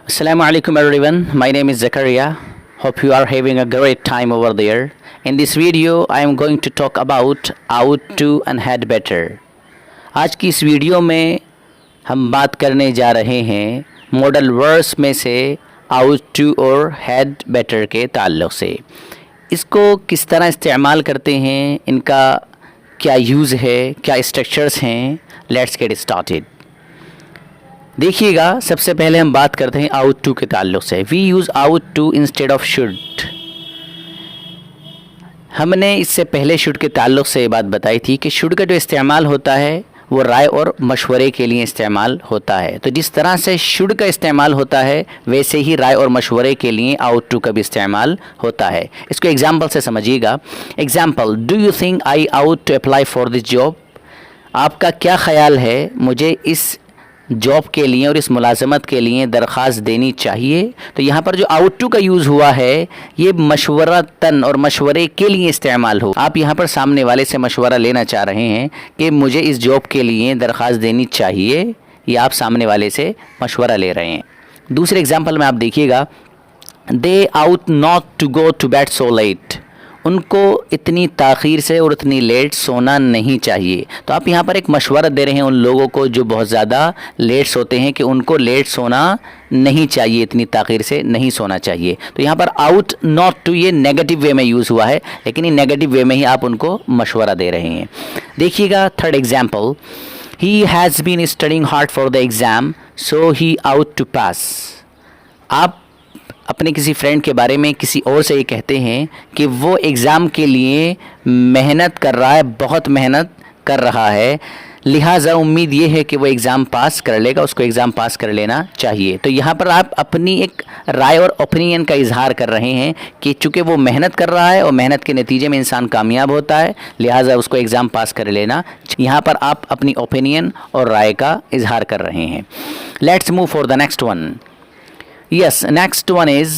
Assalamu alaikum everyone. My name is Zakaria. Hope you are having a great time over there. In this video, I am going to talk about out to and had better. आज की इस video में हम बात करने जा रहे हैं मॉडल वर्ड्स में से out to और had better के ताल्लुक़ से। इसको किस तरह इस्तेमाल करते हैं, इनका क्या यूज़ है, क्या स्ट्रक्चर्स हैं। Let's get started. देखिएगा, सबसे पहले हम बात करते हैं आउट टू के ताल्लुक़ से। We use ought to instead of should. हमने इससे पहले शुड के ताल्लुक़ से ये बात बताई थी कि शुड का जो इस्तेमाल होता है वो राय और मशवरे के लिए इस्तेमाल होता है। तो जिस तरह से शुड का इस्तेमाल होता है वैसे ही राय और मशवरे के लिए आउट टू का भी इस्तेमाल होता है। इसको एग्जाम्पल से समझिएगा। Example, do you think I ought to apply for this job. आपका क्या ख़्याल है, मुझे इस जॉब के लिए और इस मुलाजमत के लिए दरख्वास्त देनी चाहिए। तो यहाँ पर जो आउट टू का यूज़ हुआ है ये मशवरतन और मशवरे के लिए इस्तेमाल हो। आप यहाँ पर सामने वाले से मशवरा लेना चाह रहे हैं कि मुझे इस जॉब के लिए दरख्वास्त देनी चाहिए, या आप सामने वाले से मशवरा ले रहे हैं। दूसरे एग्जाम्पल में आप देखिएगा, they ought not to go to bed so late. उनको इतनी ताख़ीर से और इतनी लेट सोना नहीं चाहिए। तो आप यहाँ पर एक मशवरा दे रहे हैं उन लोगों को जो बहुत ज़्यादा लेट सोते हैं कि उनको लेट सोना नहीं चाहिए, इतनी ताख़ीर से नहीं सोना चाहिए। तो यहाँ पर आउट नॉट टू ये नेगेटिव वे में यूज़ हुआ है, लेकिन ये नेगेटिव वे में ही आप उनको मशवरा दे रहे हैं। देखिएगा third example, he has been studying hard for the exam so he ought to pass. आप अपने किसी फ्रेंड के बारे में किसी और से ये कहते हैं कि वो एग्ज़ाम के लिए मेहनत कर रहा है, बहुत मेहनत कर रहा है, लिहाजा उम्मीद ये है कि वो एग्ज़ाम पास कर लेगा, उसको एग्ज़ाम पास कर लेना चाहिए। तो यहाँ पर आप अपनी एक राय और ओपिनियन का इजहार कर रहे हैं कि चूँकि वो मेहनत कर रहा है और मेहनत के नतीजे में इंसान कामयाब होता है, लिहाजा उसको एग्ज़ाम पास कर लेना। यहाँ पर आप अपनी ओपिनियन और राय का इजहार कर रहे हैं। Let's move for the next one. Yes, next one is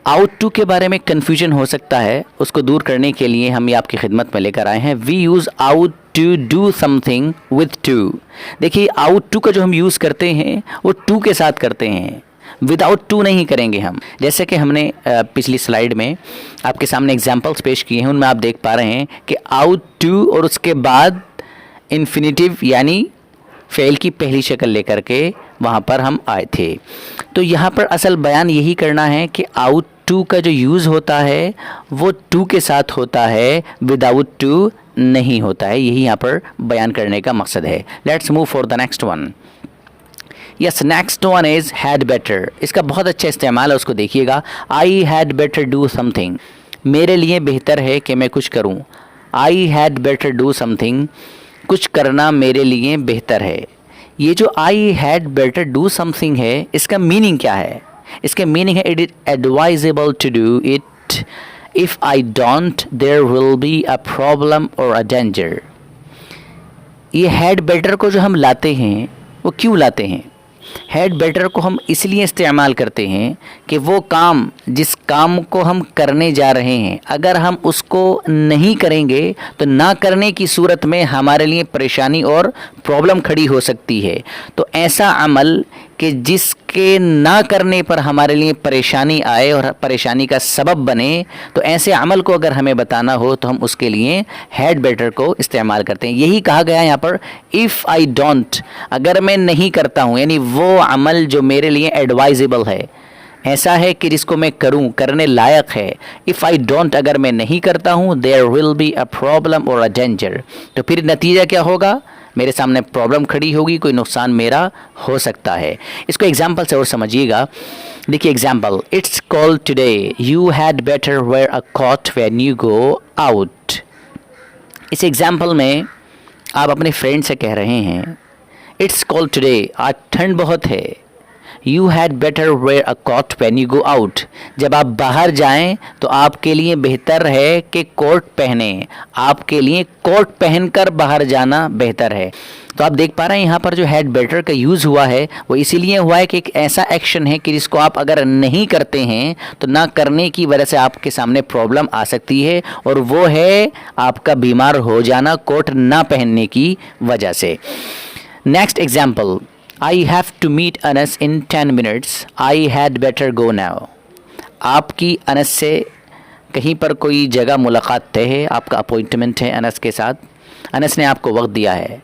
ought to के बारे में कन्फ्यूजन हो सकता है, उसको दूर करने के लिए हम ये आपकी खिदमत में लेकर आए हैं। We use ought to do something with to. देखिए, आउट टू का जो हम यूज़ करते हैं वो टू के साथ करते हैं, विदाउट टू नहीं करेंगे हम। जैसे कि हमने पिछली स्लाइड में आपके सामने एग्जाम्पल्स पेश किए हैं, उनमें आप देख पा रहे हैं कि आउट टू और उसके बाद इन्फिनिटिव यानी फ़ेल की पहली शक्ल लेकर के वहाँ पर हम आए थे। तो यहाँ पर असल बयान यही करना है कि आउट टू का जो यूज़ होता है वो टू के साथ होता है, विदाउट टू नहीं होता है। यही यहाँ पर बयान करने का मकसद है। Let's move for the next one. Yes, next one is had better. इसका बहुत अच्छा इस्तेमाल है, उसको देखिएगा। I had better do something. मेरे लिए बेहतर है कि मैं कुछ करूँ। I had better do something, कुछ करना मेरे लिए बेहतर है। ये जो I had better do something है, इसका मीनिंग क्या है? इसका मीनिंग है it is advisable to do it, if I don't there will be a problem और अ डेंजर। ये हैड बेटर को जो हम लाते हैं वो क्यों लाते हैं? हैड बेटर को हम इसलिए इस्तेमाल करते हैं कि वो काम, जिस काम को हम करने जा रहे हैं, अगर हम उसको नहीं करेंगे तो ना करने की सूरत में हमारे लिए परेशानी और प्रॉब्लम खड़ी हो सकती है। तो ऐसा अमल कि जिसके ना करने पर हमारे लिए परेशानी आए और परेशानी का सबब बने, तो ऐसे अमल को अगर हमें बताना हो तो हम उसके लिए हैड बेटर को इस्तेमाल करते हैं। यही कहा गया है यहाँ पर, इफ़ आई डोंट, अगर मैं नहीं करता हूँ, यानी वो अमल जो मेरे लिए एडवाइजेबल है, ऐसा है कि जिसको मैं करूं, करने लायक है। इफ़ आई डोंट, अगर मैं नहीं करता हूं, there will be a problem और अ डेंजर, तो फिर नतीजा क्या होगा? मेरे सामने प्रॉब्लम खड़ी होगी, कोई नुकसान मेरा हो सकता है। इसको एग्जाम्पल से और समझिएगा। देखिए example, it's cold today, you had better wear a coat when you go out. इस एग्जाम्पल में आप अपने फ्रेंड से कह रहे हैं, इट्स कॉल्ड टुडे, आज ठंड बहुत है। You had better wear a coat when you go out, जब आप बाहर जाएं तो आपके लिए बेहतर है कि कोट पहने, आपके लिए कोट पहनकर बाहर जाना बेहतर है। तो आप देख पा रहे हैं यहाँ पर जो हैड बेटर का यूज़ हुआ है वो इसीलिए हुआ है कि एक ऐसा एक्शन है कि जिसको आप अगर नहीं करते हैं तो ना करने की वजह से आपके सामने प्रॉब्लम आ सकती है, और वो है आपका बीमार हो जाना कोट ना पहनने की वजह से। Next example, I have to meet Anas in 10 minutes. I had better go now. आपकी अनस से कहीं पर कोई जगह मुलाकात तय है, आपका अपॉइंटमेंट है अनस के साथ, अनस ने आपको वक्त दिया है।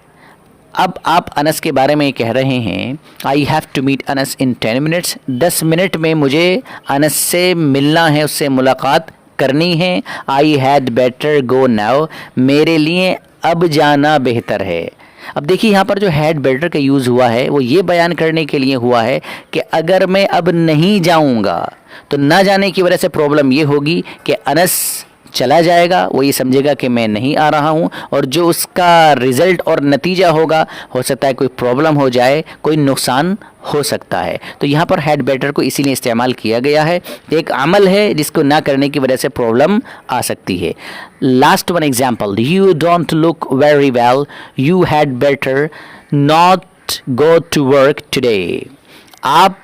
अब आप अनस के बारे में कह रहे हैं I have to meet Anas in 10 minutes, 10 minute में मुझे अनस से मिलना है, उससे मुलाकात करनी है। आई हैड बेटर गो नाउ, मेरे लिए अब जाना बेहतर है। अब देखिए यहाँ पर जो हैड बेटर का यूज़ हुआ है वो ये बयान करने के लिए हुआ है कि अगर मैं अब नहीं जाऊँगा तो ना जाने की वजह से प्रॉब्लम ये होगी कि अनस चला जाएगा, वो ये समझेगा कि मैं नहीं आ रहा हूँ, और जो उसका रिज़ल्ट और नतीजा होगा, हो सकता है कोई प्रॉब्लम हो जाए, कोई नुकसान हो सकता है। तो यहाँ पर हैड बेटर को इसीलिए इस्तेमाल किया गया है, एक अमल है जिसको ना करने की वजह से प्रॉब्लम आ सकती है। Last one example, you don't look very well, you had better not go to work today. आप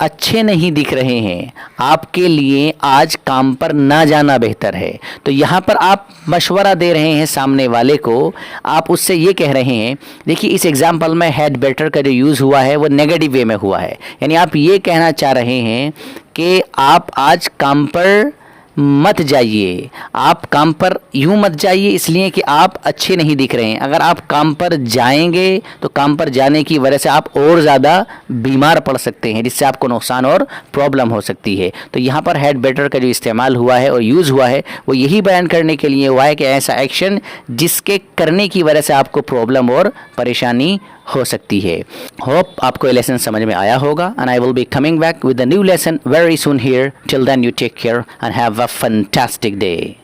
अच्छे नहीं दिख रहे हैं, आपके लिए आज काम पर ना जाना बेहतर है। तो यहाँ पर आप मशवरा दे रहे हैं सामने वाले को, आप उससे ये कह रहे हैं, देखिए इस एग्जाम्पल में हैड बेटर का जो यूज़ हुआ है वो नेगेटिव वे में हुआ है, यानी आप ये कहना चाह रहे हैं कि आप आज काम पर मत जाइए, आप काम पर यूँ मत जाइए इसलिए कि आप अच्छे नहीं दिख रहे हैं। अगर आप काम पर जाएंगे तो काम पर जाने की वजह से आप और ज़्यादा बीमार पड़ सकते हैं, जिससे आपको नुकसान और प्रॉब्लम हो सकती है। तो यहाँ पर हैड बेटर का जो इस्तेमाल हुआ है और यूज़ हुआ है वो यही बयान करने के लिए हुआ है कि ऐसा एक्शन जिसके करने की वजह से आपको प्रॉब्लम और परेशानी हो सकती है। होप आपको ये लेसन समझ में आया होगा, and I will be coming back with a new lesson very soon here. Till then you take care and have a fantastic day.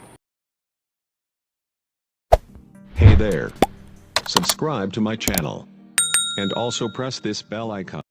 Hey there. Subscribe to my channel. And also press this bell icon.